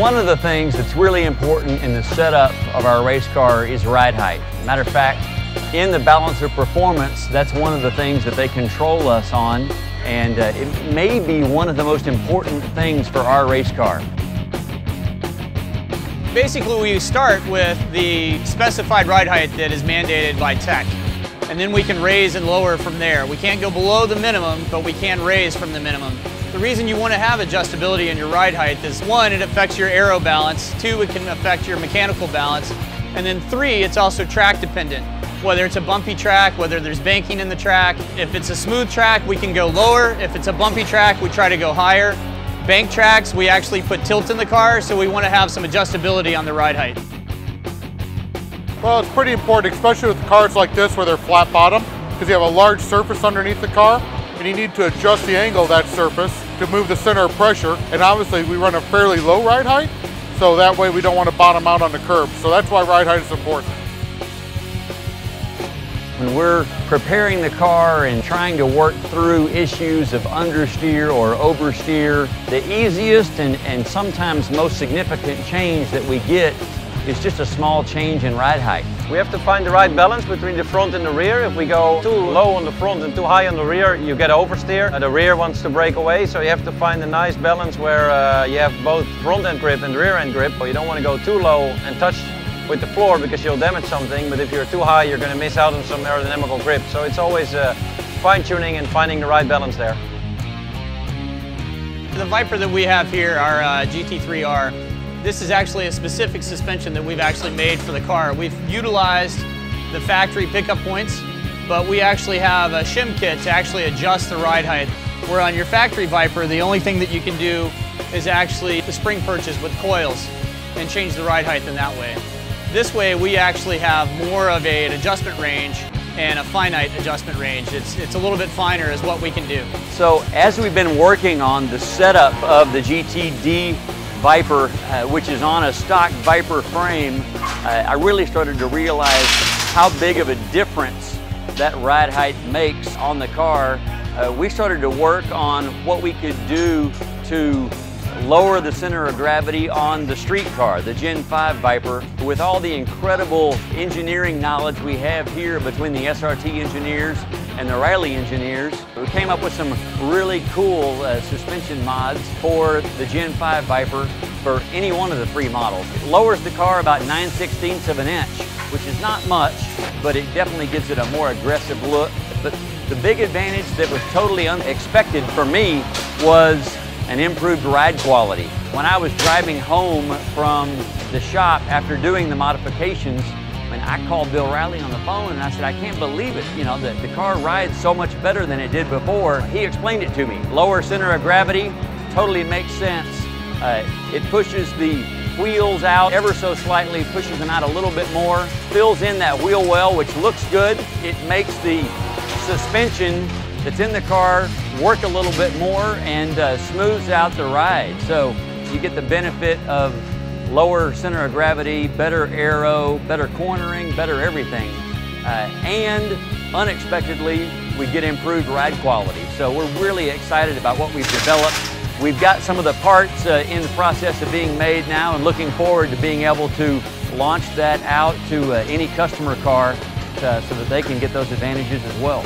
One of the things that's really important in the setup of our race car is ride height. Matter of fact, in the balance of performance, that's one of the things that they control us on, and it may be one of the most important things for our race car. Basically, we start with the specified ride height that is mandated by tech, and then we can raise and lower from there. We can't go below the minimum, but we can raise from the minimum. The reason you want to have adjustability in your ride height is, one, it affects your aero balance, two, it can affect your mechanical balance, and then three, it's also track dependent. Whether it's a bumpy track, whether there's banking in the track. If it's a smooth track, we can go lower. If it's a bumpy track, we try to go higher. Bank tracks, we actually put tilt in the car, so we want to have some adjustability on the ride height. Well, it's pretty important, especially with cars like this where they're flat bottom, because you have a large surface underneath the car, and you need to adjust the angle of that surface to move the center of pressure. And obviously we run a fairly low ride height, so that way we don't want to bottom out on the curb. So that's why ride height is important. When we're preparing the car and trying to work through issues of understeer or oversteer, the easiest and sometimes most significant change that we get is just a small change in ride height. We have to find the right balance between the front and the rear. If we go too low on the front and too high on the rear, you get oversteer. The rear wants to break away, so you have to find a nice balance where you have both front end grip and rear end grip. But you don't want to go too low and touch with the floor because you'll damage something, but if you're too high, you're going to miss out on some aerodynamical grip. So it's always fine-tuning and finding the right balance there. The Viper that we have here, our GT3R, this is actually a specific suspension that we've actually made for the car. We've utilized the factory pickup points, but we actually have a shim kit to actually adjust the ride height. Where on your factory Viper, the only thing that you can do is actually the spring purchase with coils and change the ride height in that way. This way, we actually have more of an adjustment range and a finite adjustment range. It's a little bit finer is what we can do. So as we've been working on the setup of the GTD Viper, which is on a stock Viper frame, I really started to realize how big of a difference that ride height makes on the car. We started to work on what we could do to lower the center of gravity on the street car, the Gen 5 Viper. With all the incredible engineering knowledge we have here between the SRT engineers and the Riley engineers, we came up with some really cool suspension mods for the Gen 5 Viper for any one of the three models. It lowers the car about 9/16 of an inch, which is not much, but it definitely gives it a more aggressive look. But the big advantage that was totally unexpected for me was an improved ride quality. When I was driving home from the shop after doing the modifications, I called Bill Riley on the phone and I said, I can't believe it, the car rides so much better than it did before. He explained it to me. Lower center of gravity, totally makes sense. It pushes the wheels out ever so slightly, pushes them out a little bit more, fills in that wheel well, which looks good. It makes the suspension that's in the car work a little bit more and smooths out the ride. So you get the benefit of lower center of gravity, better aero, better cornering, better everything. And unexpectedly, we get improved ride quality. So we're really excited about what we've developed. We've got some of the parts in the process of being made now and looking forward to being able to launch that out to any customer car so that they can get those advantages as well.